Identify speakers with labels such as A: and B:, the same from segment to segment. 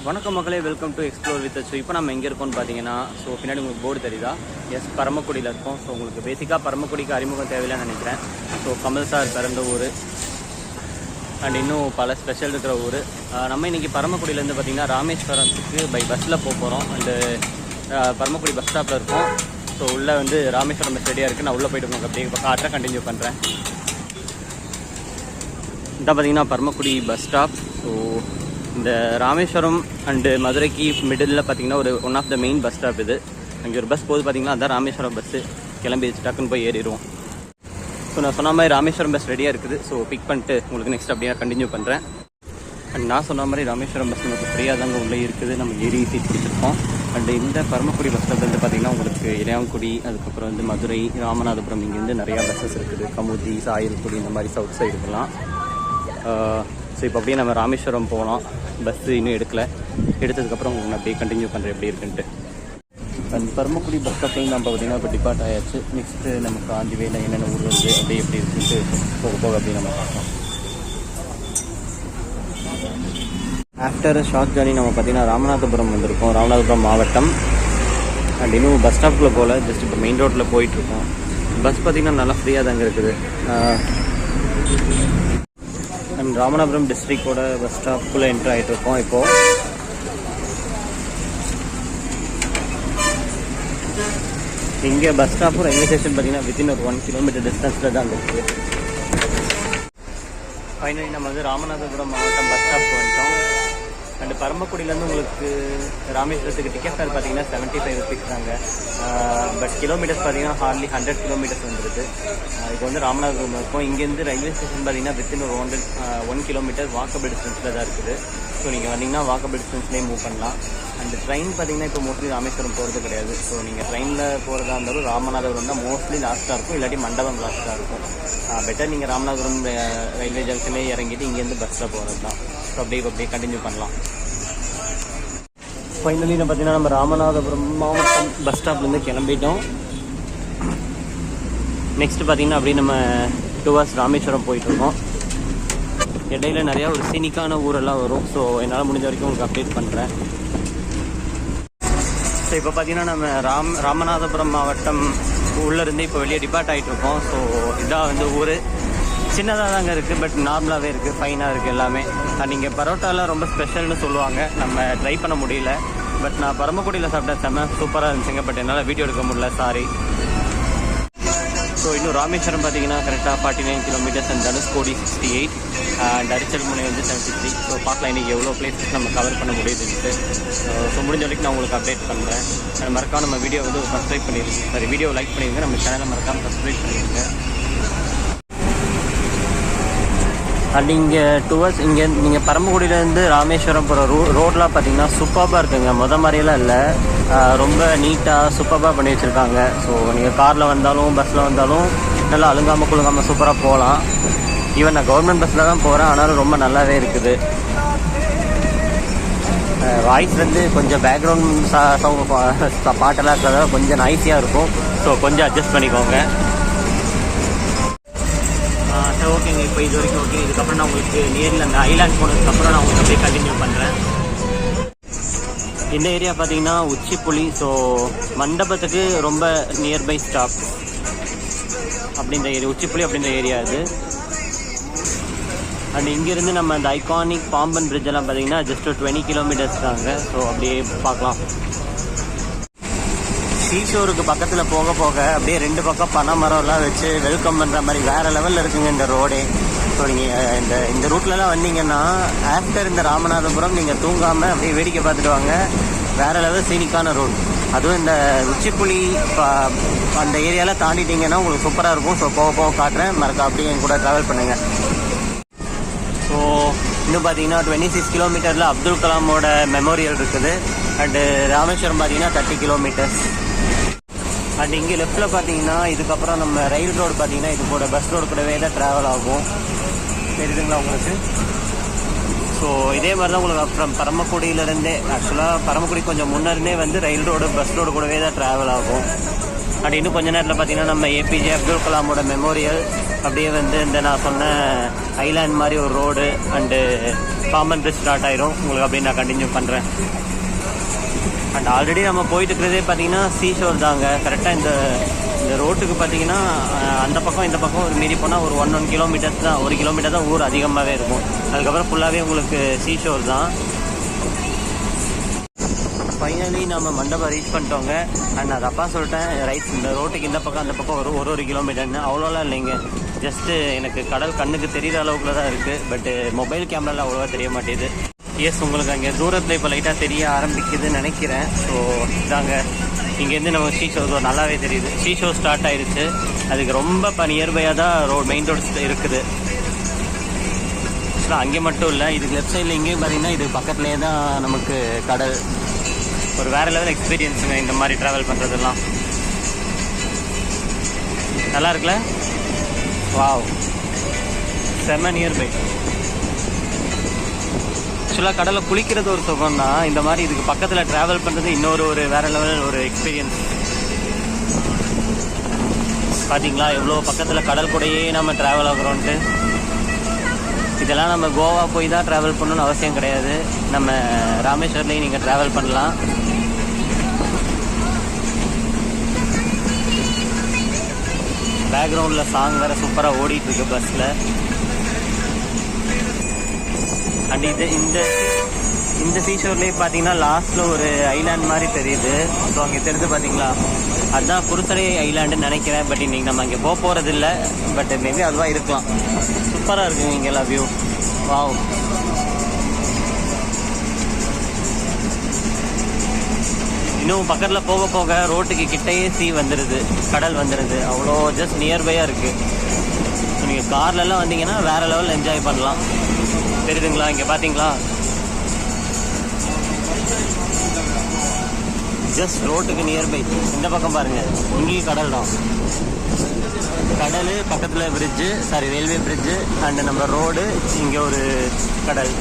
A: வணக்கம் மக்களே, welcome to explore with அச்சு. இப்போ நம்ம எங்கே இருக்கோம்னு பார்த்தீங்கன்னா, ஸோ பின்னாடி உங்களுக்கு போர்டு தெரியுதா? எஸ், பரமக்குடியில் இருக்கோம். ஸோ உங்களுக்கு பேசிக்காக பரமக்குடிக்கு அறிமுகம் தேவையில்லைன்னு நினைக்கிறேன். ஸோ கமல் சார் பிறந்த ஊர் அண்ட் இன்னும் பல ஸ்பெஷல் இருக்கிற ஊர். நம்ம இன்றைக்கி பரமக்குடியிலேருந்து பார்த்திங்கன்னா ராமேஸ்வரத்துக்கு பை பஸ்ஸில் போகிறோம். அண்டு பரமக்குடி பஸ் ஸ்டாப்பில் இருக்கோம். ஸோ உள்ளே வந்து ராமேஸ்வரம் பஸ் ரெடியாக இருக்குது. நான் உள்ளே போய்ட்டு உங்களுக்கு அப்படியே காற்றை கண்டினியூ பண்ணுறேன். இதான் பார்த்திங்கன்னா பரமக்குடி பஸ் ஸ்டாப். ஸோ இந்த ராமேஸ்வரம் அண்டு மதுரைக்கு மிடில் பார்த்திங்கன்னா one of the main bus stop இது. அங்கே ஒரு பஸ் போகுது பார்த்திங்கன்னா, அதான் ராமேஸ்வரம் பஸ்ஸு. கிளம்பி டக்குன்னு போய் ஏறிடுவோம். ஸோ நான் சொன்ன மாதிரி ராமேஸ்வரம் பஸ் ரெடியாக இருக்குது. ஸோ பிக் பண்ணிட்டு உங்களுக்கு நெக்ஸ்ட் அப்படியே கண்டினியூ பண்ணுறேன். அண்ட் நான் சொன்ன மாதிரி ராமேஸ்வரம் பஸ் நமக்கு ஃப்ரீயாக தாங்க உள்ளே இருக்குது. நம்ம ஏறி சீட் பிடிச்சிருக்கோம். அண்டு இந்த பரமக்குடி பஸ் ஸ்டாப் வந்து பார்த்திங்கன்னா உங்களுக்கு இளையாங்குடி, அதுக்கப்புறம் வந்து மதுரை, ராமநாதபுரம், இங்கேருந்து நிறையா பஸ்ஸஸ் இருக்குது. கமுதி, சாயல்குடி, இந்த மாதிரி சவுத் சைடுக்கெல்லாம். ஸோ இப்போ அப்படியே நம்ம ராமேஸ்வரம் போகலாம். பஸ்ஸு இன்னும் எடுத்ததுக்கப்புறம் உங்களுக்கு அப்படியே கண்டினியூ பண்ணுறேன் எப்படி இருக்குன்ட்டு. அந்த பரமக்குடி பஸ் ஸ்டாப்லேருந்து நம்ம பார்த்திங்கன்னா இப்போ டிபார்ட் ஆயாச்சு. நெக்ஸ்ட்டு நமக்கு காந்திவேல என்னென்ன ஊர் வந்து அப்படியே எப்படி இருக்குன்ட்டு போக அப்படியே நம்ம பார்க்கலாம். ஆஃப்டர் ஷார்ட் ஜர்னி நம்ம பார்த்திங்கன்னா ராமநாதபுரம் வந்திருக்கோம். ராமநாதபுரம் மாவட்டம். அண்ட் இன்னும் பஸ் ஸ்டாப்பில் போல் ஜஸ்ட் இப்போ மெயின் ரோட்டில் போயிட்டுருக்கோம். பஸ் பார்த்திங்கன்னா நல்லா ஃப்ரீயாக தாங்க இருக்குது. அண்ட் ராமநாதபுரம் டிஸ்ட்ரிக்டோட பஸ் ஸ்டாப்புக்குள்ளே என்ட்ரு ஆகிட்டு இருக்கோம். இப்போது இங்கே பஸ் ஸ்டாப்பும் ரயில்வே ஸ்டேஷன் பார்த்திங்கன்னா வித்தின் ஒரு 1 கிலோமீட்டர் டிஸ்டன்ஸில் தான் இருக்குது. ஃபைனலி நம்ம வந்து ராமநாதபுரம் மாவட்டம் பஸ் ஸ்டாப் வந்துட்டோம். அண்டு பரமக்குடியிலேருந்து உங்களுக்கு ராமேஸ்வரத்துக்கு டிக்கெட் ஃபேர் பார்த்தீங்கன்னா 75 ருபீஸ் தாங்க. பட் கிலோமீட்டர்ஸ் பார்த்தீங்கன்னா ஹார்ட்லி 100 கிலோமீட்டர்ஸ் வந்துருக்கு. இப்போ வந்து ராமநாதபுரம் இருக்கும். இங்கேருந்து ரயில்வே ஸ்டேஷன் பார்த்தீங்கன்னா வித்தின் ஒரு 1 கிலோமீட்டர் வாக்கபிள் டிஸ்டன்ஸில் தான் இருக்குது. ஸோ நீங்கள் வந்தீங்கன்னா வாக்கபிள் டிஸ்டன்ஸ்லேயே மூவ் பண்ணலாம். அண்ட் ட்ரெயின் பார்த்தீங்கன்னா இப்போ மோஸ்ட்லி ராமேஸ்வரம் போகிறது கிடையாது. ஸோ நீங்கள் ட்ரெயினில் போகிறதா இருந்தாலும் ராமநாதபுரம் தான் மோஸ்ட்லி லாஸ்ட்டாக இருக்கும், இல்லாட்டி மண்டபம் லாஸ்ட்டாக இருக்கும். பெட்டர் நீங்கள் ராமநாதபுரம் ரயில்வே ஜங்ஷன்லேயே இறங்கிட்டு இங்கேருந்து பஸ்ஸில் போகிறது தான். ஸோ அப்படியே கண்டினியூ பண்ணலாம். ஃபைனலி பார்த்தீங்கன்னா நம்ம ராமநாதபுரம் மாவட்டம் பஸ் ஸ்டாப்லேருந்து கிளம்பிட்டோம். நெக்ஸ்ட்டு பார்த்திங்கன்னா அப்படியே நம்ம டுவர்ஸ் ராமேஸ்வரம் போயிட்டுருக்கோம். இடையில நிறையா ஒரு சீனிக்கான ஊரெல்லாம் வரும். ஸோ என்னால் முடிஞ்ச வரைக்கும் உங்களுக்கு அப்டேட் பண்ணுறேன். ஸோ இப்போ பார்த்திங்கன்னா நம்ம ராமநாதபுரம் மாவட்டம் உள்ளேருந்து இப்போ வெளியே டிபார்ட் ஆகிட்ருக்கோம். ஸோ இதான் வந்து ஊர் சின்னதாக தாங்க இருக்குது, பட் நார்மலாகவே இருக்குது, ஃபைனாக இருக்குது எல்லாமே. நீங்கள் பரோட்டாலாம் ரொம்ப ஸ்பெஷல்னு சொல்லுவாங்க. நம்ம ட்ரை பண்ண முடியல. பட் நான் பரமக்குடியில் சாப்பிட்ட செம்ம சூப்பராக இருந்துச்சுங்க. பட் என்னால் வீடியோ எடுக்க முடியல, சாரி. ஸோ இன்னும் ராமேஸ்வரம் பார்த்தீங்கன்னா கரெக்டாக 49 kilometres and Dhanushkodi 68 and Arichal Munai வந்து 73. ஸோ பார்க்கலாம் இன்றைக்கி எவ்வளோ பிளேஸஸ் நம்ம கவர் பண்ண முடியுதுன்ட்டு. ஸோ முடிஞ்ச வரைக்கும் நான் உங்களுக்கு அப்டேட் பண்ணுறேன். மறக்காம நம்ம வீடியோ வந்து சப்ஸ்கிரைப் பண்ணிடுங்க. சரி, வீடியோ லைக் பண்ணிடுங்க. நம்ம சேனலை மறக்காமல் சப்ஸ்கிரைப் பண்ணிடுங்க. அண்ட் இங்கே இங்கே நீங்கள் பரமக்குடியிலேருந்து ராமேஸ்வரம் போகிற ரோடெலாம் பார்த்தீங்கன்னா சூப்பராக இருக்குங்க. மாதிரியெல்லாம் இல்லை, ரொம்ப நீட்டாக சூப்பராக பண்ணி வச்சுருக்காங்க. ஸோ நீங்கள் காரில் வந்தாலும் பஸ்ஸில் வந்தாலும் நல்லா அழுங்காமல் குழுங்காமல் சூப்பராக போகலாம். ஈவன் நான் கவர்மெண்ட் பஸ்ஸில் தான் போகிறேன், ஆனாலும் ரொம்ப நல்லாவே இருக்குது. வாய்ஸ் வந்து கொஞ்சம் பேக்ரவுண்ட் பாட்டெல்லாம் இருக்கிறதால கொஞ்சம் நாய்ஸியாக இருக்கும். ஸோ கொஞ்சம் அட்ஜஸ்ட் பண்ணிக்கோங்க. சரி, ஓகேங்க. இப்போ இது வரைக்கும் ஓகே. இதுக்கப்புறம் நான் உங்களுக்கு நேரில் அந்த ஐலாண்ட் போனதுக்கப்புறம் நான் உங்களுக்கு அப்படியே கண்டினியூ பண்ணுறேன். இந்த ஏரியா பார்த்தீங்கன்னா உச்சிப்புலி. ஸோ மண்டபத்துக்கு ரொம்ப நியர்பை ஸ்டாப் அப்படின்ற ஏரியா, உச்சிப்புலி அப்படின்ற ஏரியா இது. அண்ட் இங்கேருந்து நம்ம அந்த ஐகானிக் பாம்பன் பிரிட்ஜ் எல்லாம் பார்த்தீங்கன்னா ஜஸ்ட் 20 கிலோமீட்டர்ஸ் தாங்க. ஸோ அப்படியே பார்க்கலாம். சீஷோருக்கு பக்கத்தில் போக அப்படியே 2 பக்கம் பனை மரம்லாம் வச்சு வெல்கம் பண்ணுற மாதிரி வேறு லெவலில் இருக்குங்க இந்த ரோடே. ஸோ நீங்கள் இந்த ரூட்லலாம் வந்தீங்கன்னா ஆஃப்டர் இந்த ராமநாதபுரம் நீங்கள் தூங்காமல் அப்படியே வேடிக்கை பார்த்துட்டு வாங்க. வேறு லெவல் சீனிக்கான ரோடு. அதுவும் இந்த உச்சிப்புலி அந்த ஏரியாவில் தாண்டிட்டிங்கன்னா உங்களுக்கு சூப்பராக இருக்கும். ஸோ போக காட்டுறேன். மறக்க அப்படியே என் கூட ட்ராவல் பண்ணுங்கள். ஸோ இன்னும் பார்த்தீங்கன்னா 26 கிலோமீட்டரில் அப்துல் கலாமோட மெமோரியல் இருக்குது. அண்டு ராமேஸ்வரம் பார்த்தீங்கன்னா 30 கிலோமீட்டர்ஸ். அண்ட் இங்கே லெஃப்ட்டில் பார்த்தீங்கன்னா இதுக்கப்புறம் நம்ம ரயில் ரோடு பார்த்தீங்கன்னா இது கூட பஸ் ரோடு கூடவே தான் ட்ராவல் ஆகும். தெரியுதுங்களா உங்களுக்கு? ஸோ இதே மாதிரி தான் உங்களுக்கு அப்புறம் பரமக்குடியிலேருந்தே, ஆக்சுவலாக பரமக்குடி கொஞ்சம் முன்னே வந்து ரயில் ரோடு பஸ் ரோடு கூடவே தான் ட்ராவல் ஆகும். அண்ட் இன்னும் கொஞ்ச நேரத்தில் பார்த்தீங்கன்னா நம்ம ஏபிஜே அப்துல் கலாமோட மெமோரியல் அப்படியே வந்து இந்த நான் சொன்ன ஐலாண்ட் மாதிரி ஒரு road and Pamban bridge start ஆயிரும். உங்களுக்கு அப்படியே நான் கண்டினியூ பண்ணுறேன். அண்ட் ஆல்ரெடி நம்ம போயிட்டு இருக்கிறதே பார்த்தீங்கன்னா சீஷோர் தாங்க. கரெக்டாக இந்த ரோட்டுக்கு பார்த்தீங்கன்னா அந்த பக்கம் இந்த பக்கம் ஒரு மீறி போனால் ஒரு 1 கிலோமீட்டர்ஸ் தான், 1 கிலோமீட்டர் தான் ஊர் அதிகமாகவே இருக்கும். அதுக்கப்புறம் ஃபுல்லாகவே உங்களுக்கு சீஷோர் தான். ஃபைனலி நம்ம மண்டபம் ரீச் பண்ணிட்டோங்க. அண்ட் அது அப்பா சொல்லிட்டேன், ரைட் இந்த ரோட்டுக்கு இந்த பக்கம் அந்த பக்கம் ஒரு கிலோமீட்டர்னு. அவ்வளோலாம் இல்லைங்க. ஜஸ்ட்டு எனக்கு கடல் கண்ணுக்கு தெரிகிற அளவுக்குள்ள தான் இருக்குது. பட்டு மொபைல் கேமராவில் அவ்வளோவா தெரிய மாட்டேது. எஸ், உங்களுக்கு அங்கே தூரத்தில் இப்போ லைட்டாக தெரிய ஆரம்பிக்குதுன்னு நினைக்கிறேன். ஸோ இதாங்க, இங்கேருந்து நம்ம ஷீஷோ நல்லாவே தெரியுது. ஷீஷோ ஸ்டார்ட் ஆயிடுச்சு. அதுக்கு ரொம்ப இப்போ நியர்பையாக தான் மெயின் ரோடு இருக்குது. ஸோ அங்கே மட்டும் இல்லை, இதுக்கு லெஃப்ட் சைடில் இங்கேயும் பார்த்தீங்கன்னா இது பக்கத்துலேயே தான் நமக்கு கடல். ஒரு வேறு லெவல் எக்ஸ்பீரியன்ஸுங்க இந்த மாதிரி ட்ராவல் பண்ணுறதெல்லாம். நல்லா இருக்குல்ல? வாவ், செம்ம நியர்பை. ஆக்சுவலாக கடலில் குளிக்கிறது ஒரு சுகம் தான். இந்த மாதிரி இதுக்கு பக்கத்தில் ட்ராவல் பண்ணுறது இன்னொரு வேறு லெவல் ஒரு எக்ஸ்பீரியன்ஸ். பார்த்தீங்களா எவ்வளோ பக்கத்தில் கடல் கூடயே நம்ம ட்ராவல் ஆகுறோன்ட்டு. இதெல்லாம் நம்ம கோவா போய் தான் ட்ராவல் பண்ணணும்னு அவசியம் கிடையாது. நம்ம ராமேஸ்வரத்துலேயும் நீங்கள் ட்ராவல் பண்ணலாம். பேக்ரவுண்டில் சாங் வேறு சூப்பராக ஓடிட்டுருக்கு பஸ்ஸில். அண்ட் இந்த சீஷோர்லேயே பார்த்தீங்கன்னா லாஸ்ட்டில் ஒரு ஐலாண்ட் மாதிரி தெரியுது. ஸோ அங்கே தெரிஞ்சு பார்த்தீங்களா, அதுதான் குருத்தரை ஐலாண்டுன்னு நினைக்கிறேன். பட் இன்றைக்கி நம்ம அங்கே போகிறது இல்லை. பட் மேபி அதுவாக இருக்கலாம். சூப்பராக இருக்குங்க இங்கெல்லாம் வியூ. வாவ், இன்னும் பக்கத்தில் போக போக ரோட்டுக்கு கிட்டையே வந்துடுது, கடல் வந்துடுது. அவ்வளோ ஜஸ்ட் நியர்பையாக இருக்குது. ஸோ நீங்கள் கார்லலாம் வந்தீங்கன்னா வேறு லெவலில் என்ஜாய் பண்ணலாம். தெரியுதுங்களா? இங்கே பார்த்தீங்களா, ஜஸ்ட் ரோட்டுக்கு நியர்பை. இந்த பக்கம் பாருங்கள், இங்கேயும் கடல் தான். கடல் பக்கத்தில் பிரிட்ஜு, ரயில்வே பிரிட்ஜு அண்டு நம்ம ரோடு. இங்கே ஒரு கடல்,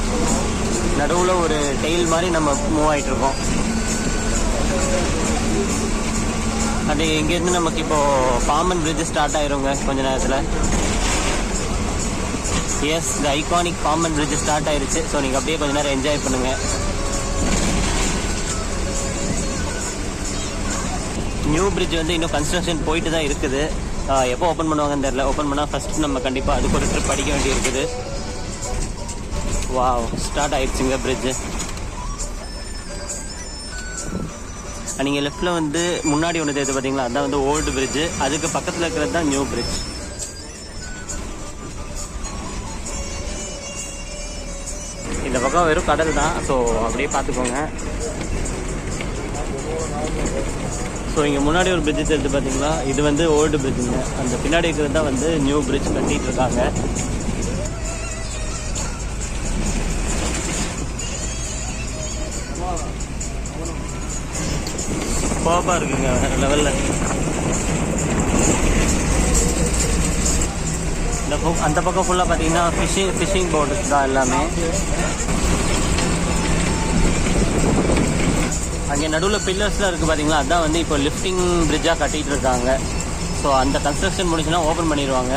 A: நடுவில் ஒரு டெயில் மாதிரி நம்ம மூவ் ஆகிட்ருக்கோம். அண்ட் இங்கேருந்து நமக்கு இப்போது பாம்பன் பிரிட்ஜு ஸ்டார்ட் ஆயிருங்க கொஞ்ச நேரத்தில். எஸ், இந்த ஐகானிக் பாம்பன் பிரிட்ஜு ஸ்டார்ட் ஆயிருச்சு. ஸோ நீங்கள் அப்படியே கொஞ்ச நேரம் என்ஜாய் பண்ணுங்கள். நியூ பிரிட்ஜ் வந்து இன்னும் கன்ஸ்ட்ரக்ஷன் போயிட்டு தான் இருக்குது. எப்போ ஓப்பன் பண்ணுவாங்கன்னு தெரியல. ஓப்பன் பண்ணால் ஃபஸ்ட் நம்ம கண்டிப்பாக அதுக்கு ஒரு ட்ரிப் அடிக்க வேண்டி இருக்குது. வாவ், ஸ்டார்ட் ஆயிடுச்சுங்க பிரிட்ஜு. நீங்கள் லெஃப்டில் வந்து முன்னாடி ஒன்று தெரியுது பார்த்தீங்களா, அதுதான் வந்து ஓல்டு பிரிட்ஜு. அதுக்கு பக்கத்தில் இருக்கிறது தான் நியூ பிரிட்ஜ். இந்த பக்கம் வெறும் கடல் தான். ஸோ அப்படியே பார்த்துக்கோங்க. ஸோ இங்கே முன்னாடி ஒரு பிரிட்ஜு தெரியுது பார்த்தீங்களா, இது வந்து ஓல்டு பிரிட்ஜுங்க. அந்த பின்னாடி இருக்கிறது தான் வந்து நியூ பிரிட்ஜ் கட்டிகிட்டு இருக்காங்க. சூப்பராக இருக்குங்க வேறு லெவலில். அந்த பக்கம் ஃபுல்லாக பார்த்தீங்கன்னா ஃபிஷிங் போட்டு தான் எல்லாமே. அங்கே நடுவில் பில்லர்ஸ்லாம் இருக்குது பார்த்தீங்களா, அதுதான் வந்து இப்போ லிஃப்டிங் பிரிட்ஜாக கட்டிகிட்டு இருக்காங்க. ஸோ அந்த கன்ஸ்ட்ரக்ஷன் முடிச்சுன்னா ஓப்பன் பண்ணிடுவாங்க.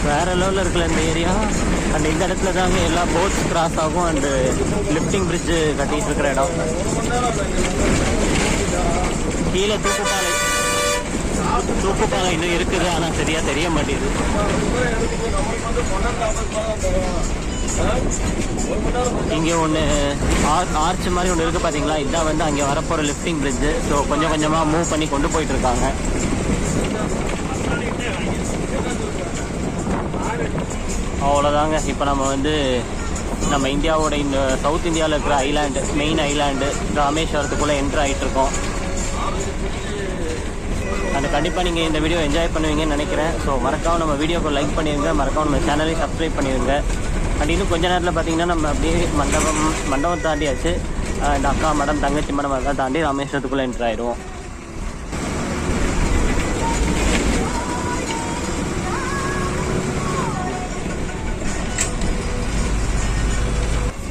A: வேறு லெவலில் இருக்குல்ல இந்த ஏரியா. அண்ட் இந்த இடத்துல தாங்க எல்லா போட்ஸ் கிராஸ் ஆகும். அண்டு லிஃப்டிங் பிரிட்ஜு கட்டிகிட்டு இருக்கிற இடம். கீழே தூக்குப்பாலை இன்னும் இருக்குது, ஆனால் சரியாக தெரிய மாட்டேங்குது. இங்கே ஒன்று ஆர்ச் மாதிரி ஒன்று இருக்குது பார்த்தீங்களா, இதுதான் வந்து அங்கே வரப்போகிற லிஃப்டிங் பிரிட்ஜு. ஸோ கொஞ்சம் கொஞ்சமாக மூவ் பண்ணி கொண்டு போயிட்டுருக்காங்க. அவ்வளோதாங்க. இப்போ நம்ம வந்து நம்ம இந்தியாவோட இந்த சவுத் இந்தியாவில் இருக்கிற ஐலாண்டு, மெயின் ஐலாண்டு ராமேஸ்வரத்துக்குள்ளே என்ட்ரு ஆகிட்டுருக்கோம். அது கண்டிப்பாக நீங்கள் இந்த வீடியோ என்ஜாய் பண்ணுவீங்கன்னு நினைக்கிறேன். ஸோ மறக்காமல் நம்ம வீடியோக்கு லைக் பண்ணிடுங்க, மறக்காமல் நம்ம சேனலையும் சப்ஸ்கிரைப் பண்ணிடுங்க. அண்ட் இன்னும் கொஞ்சம் நேரத்தில் பார்த்தீங்கன்னா நம்ம அப்படியே மண்டபம் தாண்டியாச்சு. இந்த அக்கா மடம், தங்கச்சி மடம் அதெல்லாம் தாண்டி ராமேஸ்வரத்துக்குள்ளே என்ட்ரு ஆகிடுவோம்.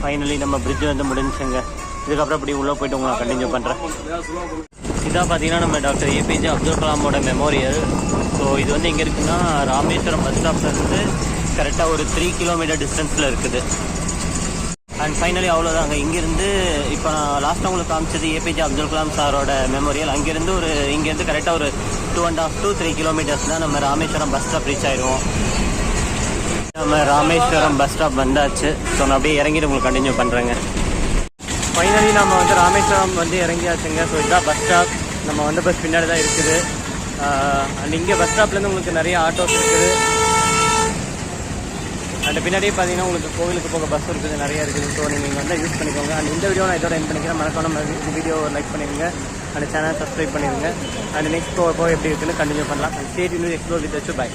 A: ஃபைனலி நம்ம பிரிட்ஜ் வந்து முடிஞ்சுங்க. இதுக்கப்புறம் அப்படி உள்ளே போய்ட்டு உங்களை கண்டினியூ பண்ணுறேன். இதான் பார்த்தீங்கன்னா நம்ம டாக்டர் ஏபிஜே அப்துல் கலாமோட மெமோரியல். ஸோ இது வந்து எங்கே இருக்குன்னா ராமேஸ்வரம் பஸ் ஸ்டாப்லேருந்து கரெக்டாக ஒரு 3 கிலோமீட்டர் டிஸ்டன்ஸில் இருக்குது. அண்ட் ஃபைனலி அவ்வளோதாங்க. இங்கேருந்து இப்போ நான் லாஸ்ட்டாக உங்களுக்கு காமிச்சது ஏபிஜே அப்துல் கலாம் சாரோட மெமோரியல். அங்கேருந்து இங்கேருந்து கரெக்டாக ஒரு 2.5 to 3 கிலோமீட்டர்ஸ் தான் நம்ம ராமேஸ்வரம் பஸ் ஸ்டாப் ரீச் ஆயிடுவோம். நம்ம ராமேஸ்வரம் பஸ் ஸ்டாப் வந்தாச்சு. ஸோ நான் அப்படியே இறங்கிட்டு உங்களுக்கு கண்டினியூ பண்ணுறேங்க. ஃபைனலி நம்ம வந்து ராமேஸ்வரம் வந்து இறங்கியாச்சுங்க. ஸோ இதுதான் பஸ் ஸ்டாப். நம்ம வந்து பஸ் பின்னாடி தான் இருக்குது. அண்ட் இங்கே பஸ் ஸ்டாப்லேருந்து உங்களுக்கு நிறைய ஆட்டோஸ் இருக்குது. அண்ட் பின்னாடியே பார்த்தீங்கன்னா உங்களுக்கு கோவிலுக்கு போக பஸ் இருக்குது, நிறைய இருக்குது. ஸோ நீங்கள் இங்கே வந்து யூஸ் பண்ணிக்கோங்க. அண்ட் இந்த வீடியோ நான் இதோட எண்ட் பண்ணிக்கிறேன். மறக்காம இந்த வீடியோ லைக் பண்ணிடுங்க அண்ட் சேனல் சப்ஸ்கிரைப் பண்ணிடுங்க. அண்ட் நெக்ஸ்ட் போக எப்படி இருக்குன்னு கண்டினியூ பண்ணலாம். Stay tuned explore with by.